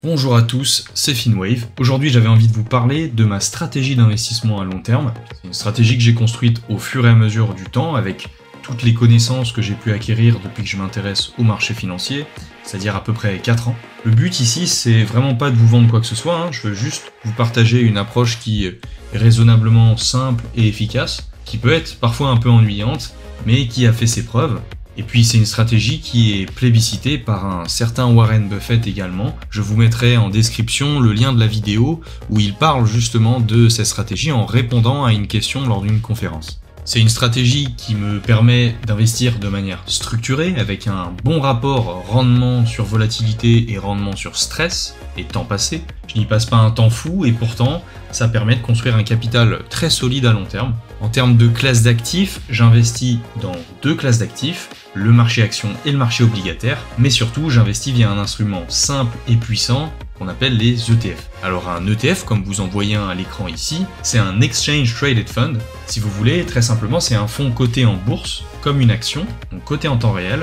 Bonjour à tous, c'est Finwave. Aujourd'hui j'avais envie de vous parler de ma stratégie d'investissement à long terme. C'est une stratégie que j'ai construite au fur et à mesure du temps avec toutes les connaissances que j'ai pu acquérir depuis que je m'intéresse au marché financier, c'est-à-dire à peu près 4 ans. Le but ici c'est vraiment pas de vous vendre quoi que ce soit, je veux juste vous partager une approche qui est raisonnablement simple et efficace, qui peut être parfois un peu ennuyante, mais qui a fait ses preuves. Et puis c'est une stratégie qui est plébiscitée par un certain Warren Buffett également. Je vous mettrai en description le lien de la vidéo où il parle justement de cette stratégie en répondant à une question lors d'une conférence. C'est une stratégie qui me permet d'investir de manière structurée avec un bon rapport rendement sur volatilité et rendement sur stress et temps passé. Je n'y passe pas un temps fou et pourtant ça permet de construire un capital très solide à long terme. En termes de classe d'actifs, j'investis dans 2 classes d'actifs, le marché action et le marché obligataire, mais surtout j'investis via un instrument simple et puissant qu'on appelle les ETF. Alors un ETF, comme vous en voyez un à l'écran ici, c'est un Exchange Traded Fund. Si vous voulez, très simplement, c'est un fonds coté en bourse, comme une action, donc coté en temps réel,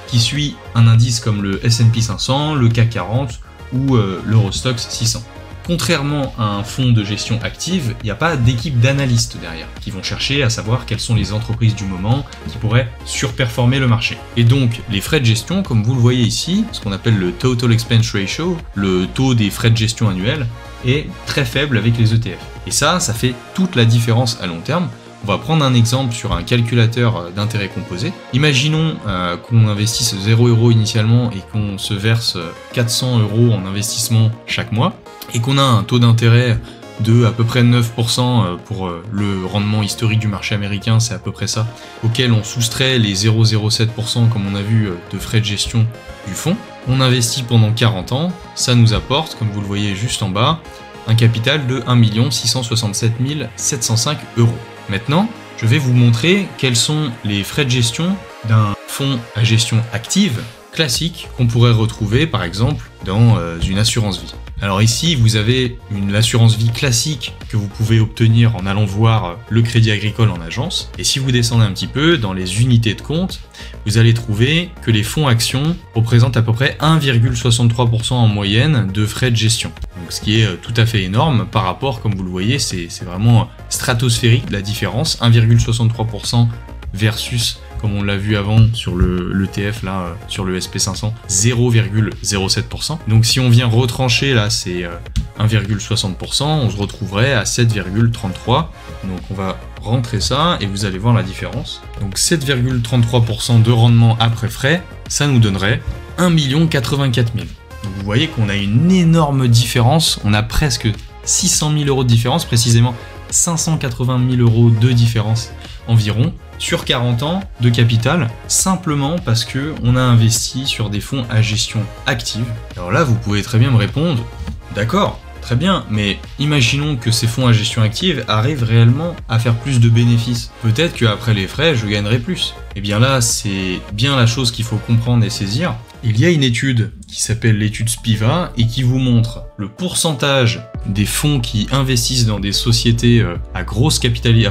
qui suit un indice comme le S&P 500, le CAC 40 ou l'Eurostoxx 600. Contrairement à un fonds de gestion active, il n'y a pas d'équipe d'analystes derrière qui vont chercher à savoir quelles sont les entreprises du moment qui pourraient surperformer le marché. Et donc les frais de gestion, comme vous le voyez ici, ce qu'on appelle le Total Expense Ratio, le taux des frais de gestion annuels, est très faible avec les ETF. Et ça fait toute la différence à long terme. On va prendre un exemple sur un calculateur d'intérêt composé. Imaginons qu'on investisse 0 € initialement et qu'on se verse 400 € en investissement chaque mois et qu'on a un taux d'intérêt de à peu près 9% pour le rendement historique du marché américain, c'est à peu près ça, auquel on soustrait les 0,07% comme on a vu de frais de gestion du fonds. On investit pendant 40 ans, ça nous apporte, comme vous le voyez juste en bas, un capital de 1 667 705 €. Maintenant, je vais vous montrer quels sont les frais de gestion d'un fonds à gestion active classique qu'on pourrait retrouver par exemple dans une assurance vie. Alors ici, vous avez l'assurance vie classique que vous pouvez obtenir en allant voir le Crédit Agricole en agence. Et si vous descendez un petit peu dans les unités de compte, vous allez trouver que les fonds actions représentent à peu près 1,63% en moyenne de frais de gestion. Donc ce qui est tout à fait énorme par rapport, comme vous le voyez, c'est vraiment stratosphérique la différence, 1,63% versus, comme on l'a vu avant sur l'ETF là, sur le SP500, 0,07%. Donc si on vient retrancher là, c'est 1,60%, on se retrouverait à 7,33%. Donc on va rentrer ça et vous allez voir la différence. Donc 7,33% de rendement après frais, ça nous donnerait 1 084 000. Donc vous voyez qu'on a une énorme différence, on a presque 600 000 € de différence, précisément 580 000 € de différence environ, sur 40 ans de capital, simplement parce que on a investi sur des fonds à gestion active. Alors là, vous pouvez très bien me répondre, d'accord, très bien, mais imaginons que ces fonds à gestion active arrivent réellement à faire plus de bénéfices. Peut-être qu'après les frais, je gagnerai plus. Et bien là, c'est bien la chose qu'il faut comprendre et saisir. Il y a une étude qui s'appelle l'étude Spiva et qui vous montre le pourcentage des fonds qui investissent dans des sociétés à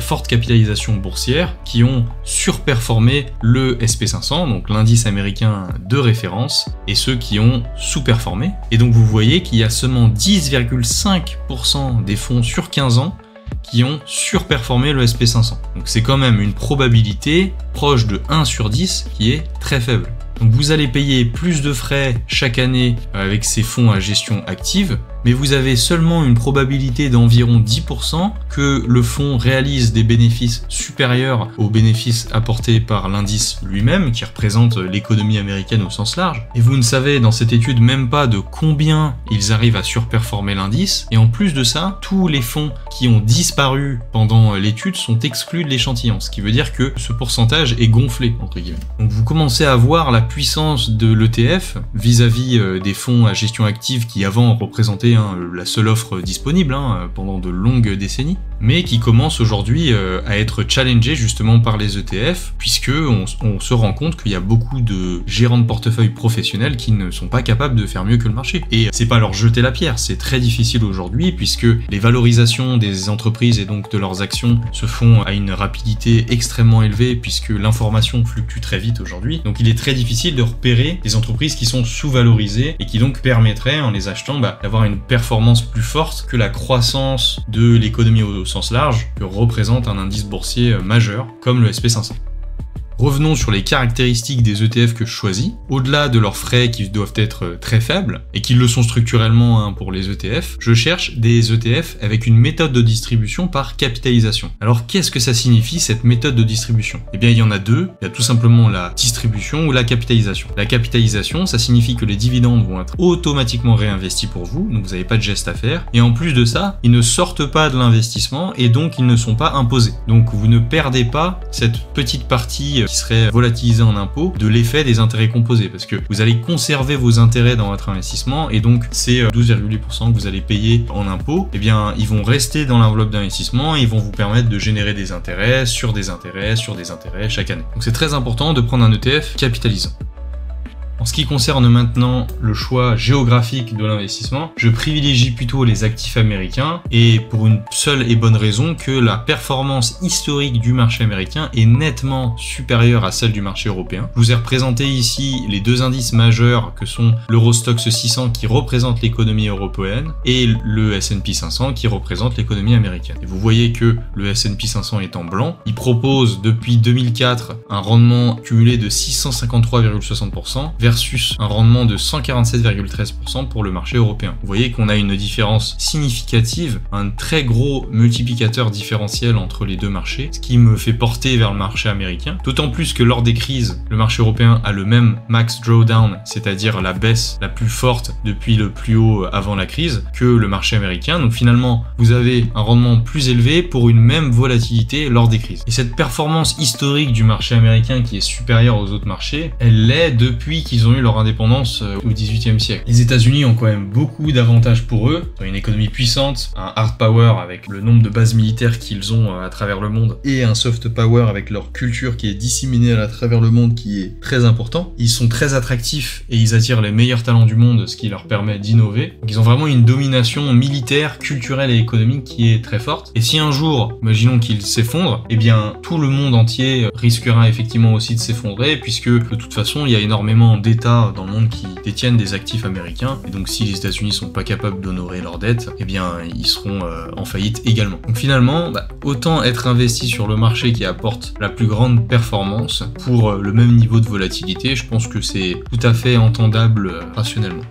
forte capitalisation boursière qui ont surperformé le SP500, donc l'indice américain de référence, et ceux qui ont sous-performé. Et donc vous voyez qu'il y a seulement 10,5% des fonds sur 15 ans qui ont surperformé le SP500. Donc c'est quand même une probabilité proche de 1 sur 10 qui est très faible. Donc vous allez payer plus de frais chaque année avec ces fonds à gestion active, mais vous avez seulement une probabilité d'environ 10% que le fonds réalise des bénéfices supérieurs aux bénéfices apportés par l'indice lui-même, qui représente l'économie américaine au sens large. Et vous ne savez dans cette étude même pas de combien ils arrivent à surperformer l'indice. Et en plus de ça, tous les fonds qui ont disparu pendant l'étude sont exclus de l'échantillon, ce qui veut dire que ce pourcentage est gonflé, entre guillemets. Donc vous commencez à voir la puissance de l'ETF vis-à-vis des fonds à gestion active qui avant représentaient la seule offre disponible pendant de longues décennies. mais qui commence aujourd'hui à être challengé justement par les ETF, puisque on se rend compte qu'il y a beaucoup de gérants de portefeuille professionnels qui ne sont pas capables de faire mieux que le marché. Et c'est pas leur jeter la pierre, c'est très difficile aujourd'hui, puisque les valorisations des entreprises et donc de leurs actions se font à une rapidité extrêmement élevée, puisque l'information fluctue très vite aujourd'hui. Donc il est très difficile de repérer des entreprises qui sont sous-valorisées et qui donc permettraient, en les achetant, d'avoir une performance plus forte que la croissance de l'économie au sens large que représente un indice boursier majeur comme le SP500. Revenons sur les caractéristiques des ETF que je choisis. Au-delà de leurs frais qui doivent être très faibles, et qui le sont structurellement pour les ETF, je cherche des ETF avec une méthode de distribution par capitalisation. Alors qu'est-ce que ça signifie cette méthode de distribution? Eh bien il y en a deux, il y a tout simplement la distribution ou la capitalisation. La capitalisation, ça signifie que les dividendes vont être automatiquement réinvestis pour vous, donc vous n'avez pas de geste à faire, et en plus de ça, ils ne sortent pas de l'investissement et donc ils ne sont pas imposés. Donc vous ne perdez pas cette petite partie qui serait volatilisé en impôts de l'effet des intérêts composés, parce que vous allez conserver vos intérêts dans votre investissement et donc ces 12,8% que vous allez payer en impôts, eh bien ils vont rester dans l'enveloppe d'investissement et ils vont vous permettre de générer des intérêts sur des intérêts sur des intérêts chaque année. Donc c'est très important de prendre un ETF capitalisant. En ce qui concerne maintenant le choix géographique de l'investissement, je privilégie plutôt les actifs américains, et pour une seule et bonne raison que la performance historique du marché américain est nettement supérieure à celle du marché européen. Je vous ai représenté ici les deux indices majeurs que sont l'Eurostoxx 600 qui représente l'économie européenne et le S&P 500 qui représente l'économie américaine. Et vous voyez que le S&P 500 est en blanc, il propose depuis 2004 un rendement cumulé de 653,60% versus un rendement de 147,13% pour le marché européen. Vous voyez qu'on a une différence significative, un très gros multiplicateur différentiel entre les deux marchés, ce qui me fait porter vers le marché américain. D'autant plus que lors des crises, le marché européen a le même max drawdown, c'est-à-dire la baisse la plus forte depuis le plus haut avant la crise, que le marché américain. Donc finalement, vous avez un rendement plus élevé pour une même volatilité lors des crises. Et cette performance historique du marché américain qui est supérieure aux autres marchés, elle l'est depuis qu'ils ont eu leur indépendance au XVIIIe siècle. Les États-Unis ont quand même beaucoup d'avantages pour eux. Ils ont une économie puissante, un hard power avec le nombre de bases militaires qu'ils ont à travers le monde, et un soft power avec leur culture qui est disséminée à travers le monde qui est très important. Ils sont très attractifs et ils attirent les meilleurs talents du monde, ce qui leur permet d'innover. Donc ils ont vraiment une domination militaire, culturelle et économique qui est très forte. Et si un jour, imaginons qu'ils s'effondrent, eh bien tout le monde entier risquera effectivement aussi de s'effondrer, puisque de toute façon il y a énormément d'États dans le monde qui détiennent des actifs américains, et donc si les États-Unis sont pas capables d'honorer leurs dettes, eh bien ils seront en faillite également. Donc finalement, autant être investi sur le marché qui apporte la plus grande performance pour le même niveau de volatilité. Je pense que c'est tout à fait entendable rationnellement.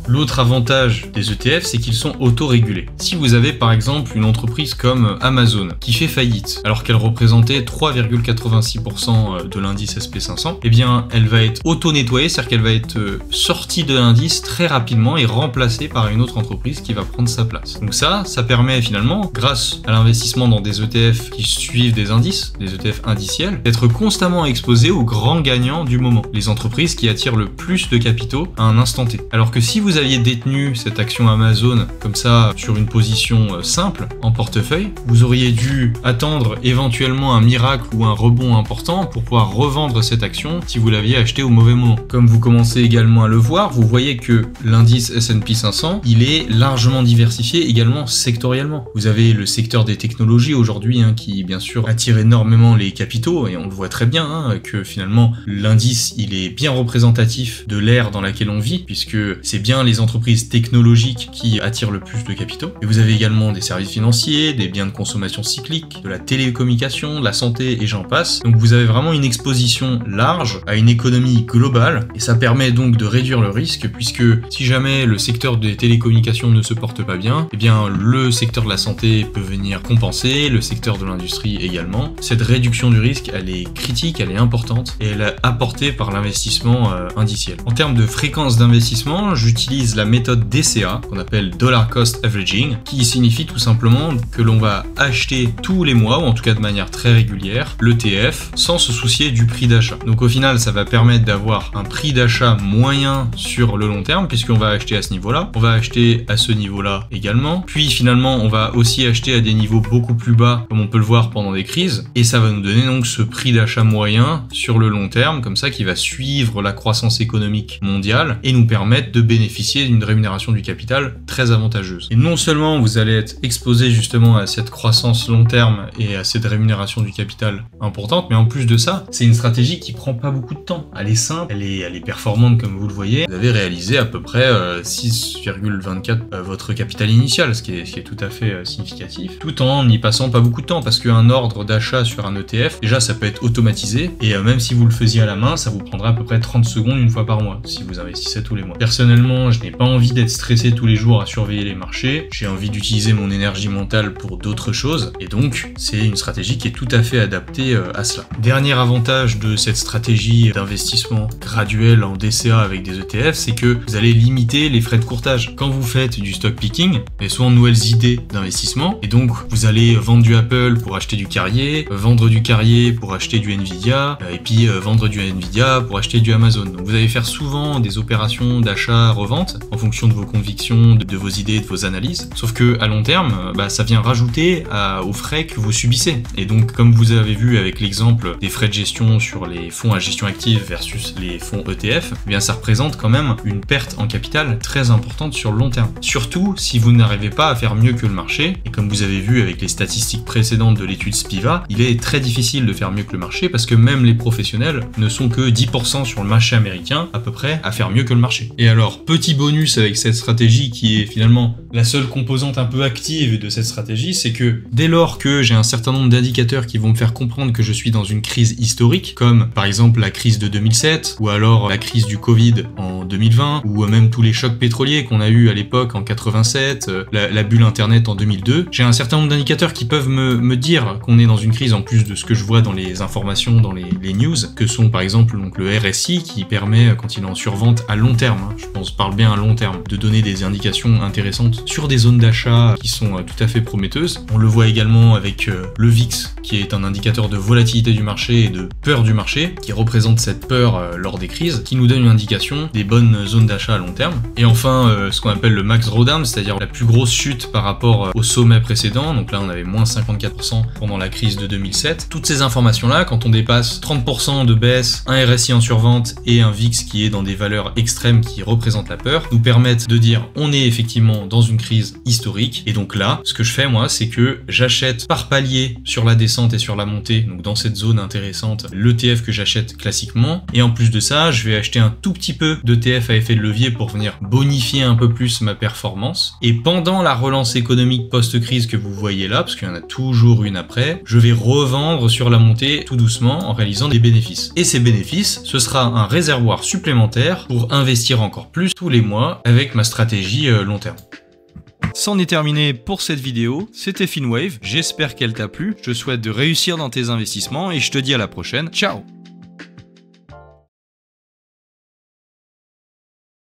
L'autre avantage des ETF, c'est qu'ils sont autorégulés. Si vous avez par exemple une entreprise comme Amazon qui fait faillite alors qu'elle représentait 3,86% de l'indice SP500, eh bien elle va être auto-nettoyée, c'est-à-dire qu'elle va être sortie de l'indice très rapidement et remplacée par une autre entreprise qui va prendre sa place. Donc ça permet finalement, grâce à l'investissement dans des ETF qui suivent des indices, des ETF indiciels, d'être constamment exposé aux grands gagnants du moment, les entreprises qui attirent le plus de capitaux à un instant T. Alors que si vous aviez détenu cette action Amazon comme ça sur une position simple en portefeuille, vous auriez dû attendre éventuellement un miracle ou un rebond important pour pouvoir revendre cette action si vous l'aviez acheté au mauvais moment. Comme vous commencez également à le voir, vous voyez que l'indice S&P 500, il est largement diversifié également sectoriellement. Vous avez le secteur des technologies aujourd'hui qui bien sûr attire énormément les capitaux, et on le voit très bien que finalement l'indice il est bien représentatif de l'ère dans laquelle on vit, puisque c'est bien les entreprises technologiques qui attirent le plus de capitaux. Et vous avez également des services financiers, des biens de consommation cyclique, de la télécommunication, de la santé et j'en passe. Donc vous avez vraiment une exposition large à une économie globale, et ça permet donc de réduire le risque, puisque si jamais le secteur des télécommunications ne se porte pas bien, eh bien le secteur de la santé peut venir compenser, le secteur de l'industrie également. Cette réduction du risque, elle est critique, elle est importante, et elle est apportée par l'investissement indiciel. En termes de fréquence d'investissement, j'utilise utilise la méthode DCA, qu'on appelle Dollar Cost Averaging, qui signifie tout simplement que l'on va acheter tous les mois, ou en tout cas de manière très régulière, l'ETF sans se soucier du prix d'achat. Donc au final, ça va permettre d'avoir un prix d'achat moyen sur le long terme, puisqu'on va acheter à ce niveau-là, on va acheter à ce niveau-là également, puis finalement on va aussi acheter à des niveaux beaucoup plus bas, comme on peut le voir pendant des crises, et ça va nous donner donc ce prix d'achat moyen sur le long terme, comme ça, qui va suivre la croissance économique mondiale et nous permettre de bénéficier d'une rémunération du capital très avantageuse. Et non seulement vous allez être exposé justement à cette croissance long terme et à cette rémunération du capital importante, mais en plus de ça, c'est une stratégie qui prend pas beaucoup de temps. Elle est simple, elle est performante comme vous le voyez. Vous avez réalisé à peu près 6,24 votre capital initial, ce qui est tout à fait significatif, tout en n'y passant pas beaucoup de temps, parce qu'un ordre d'achat sur un ETF, déjà ça peut être automatisé, et même si vous le faisiez à la main, ça vous prendra à peu près 30 secondes une fois par mois, si vous investissez tous les mois. Personnellement, je n'ai pas envie d'être stressé tous les jours à surveiller les marchés, j'ai envie d'utiliser mon énergie mentale pour d'autres choses, et donc c'est une stratégie qui est tout à fait adaptée à cela. Dernier avantage de cette stratégie d'investissement graduel en DCA avec des ETF, c'est que vous allez limiter les frais de courtage. Quand vous faites du stock picking, vous avez souvent de nouvelles idées d'investissement, et donc vous allez vendre du Apple pour acheter du Carrier, vendre du Carrier pour acheter du Nvidia, et puis vendre du Nvidia pour acheter du Amazon. Donc vous allez faire souvent des opérations d'achat-revente en fonction de vos convictions, de vos idées, de vos analyses. Sauf que à long terme, ça vient rajouter aux frais que vous subissez. Et donc comme vous avez vu avec l'exemple des frais de gestion sur les fonds à gestion active versus les fonds ETF, eh bien ça représente quand même une perte en capital très importante sur le long terme. Surtout si vous n'arrivez pas à faire mieux que le marché. Et comme vous avez vu avec les statistiques précédentes de l'étude Spiva, il est très difficile de faire mieux que le marché parce que même les professionnels ne sont que 10% sur le marché américain à peu près à faire mieux que le marché. Et alors, petit bonus avec cette stratégie qui est finalement la seule composante un peu active de cette stratégie, c'est que dès lors que j'ai un certain nombre d'indicateurs qui vont me faire comprendre que je suis dans une crise historique, comme par exemple la crise de 2007, ou alors la crise du Covid en 2020, ou même tous les chocs pétroliers qu'on a eu à l'époque en 87, la bulle internet en 2002, j'ai un certain nombre d'indicateurs qui peuvent me dire qu'on est dans une crise en plus de ce que je vois dans les informations, dans les news, que sont par exemple donc le RSI qui permet, quand il est en survente à long terme, je parle bien à long terme, de donner des indications intéressantes sur des zones d'achat qui sont tout à fait prometteuses. On le voit également avec le VIX, qui est un indicateur de volatilité du marché et de peur du marché, qui représente cette peur lors des crises, qui nous donne une indication des bonnes zones d'achat à long terme. Et enfin, ce qu'on appelle le max drawdown, c'est-à-dire la plus grosse chute par rapport au sommet précédent, donc là on avait moins 54% pendant la crise de 2007. Toutes ces informations-là, quand on dépasse 30% de baisse, un RSI en survente et un VIX qui est dans des valeurs extrêmes qui représentent la peur, nous permettent de dire on est effectivement dans une crise historique. Et donc là, ce que je fais moi, c'est que j'achète par palier sur la descente et sur la montée, donc dans cette zone intéressante, l'ETF que j'achète classiquement. Et en plus de ça, je vais acheter un tout petit peu d'ETF à effet de levier pour venir bonifier un peu plus ma performance. Et pendant la relance économique post-crise que vous voyez là, parce qu'il y en a toujours une après, je vais revendre sur la montée tout doucement en réalisant des bénéfices. Et ces bénéfices, ce sera un réservoir supplémentaire pour investir encore plus tous les mois avec ma stratégie long terme. C'en est terminé pour cette vidéo, c'était Finwave, j'espère qu'elle t'a plu, je te souhaite de réussir dans tes investissements et je te dis à la prochaine, ciao!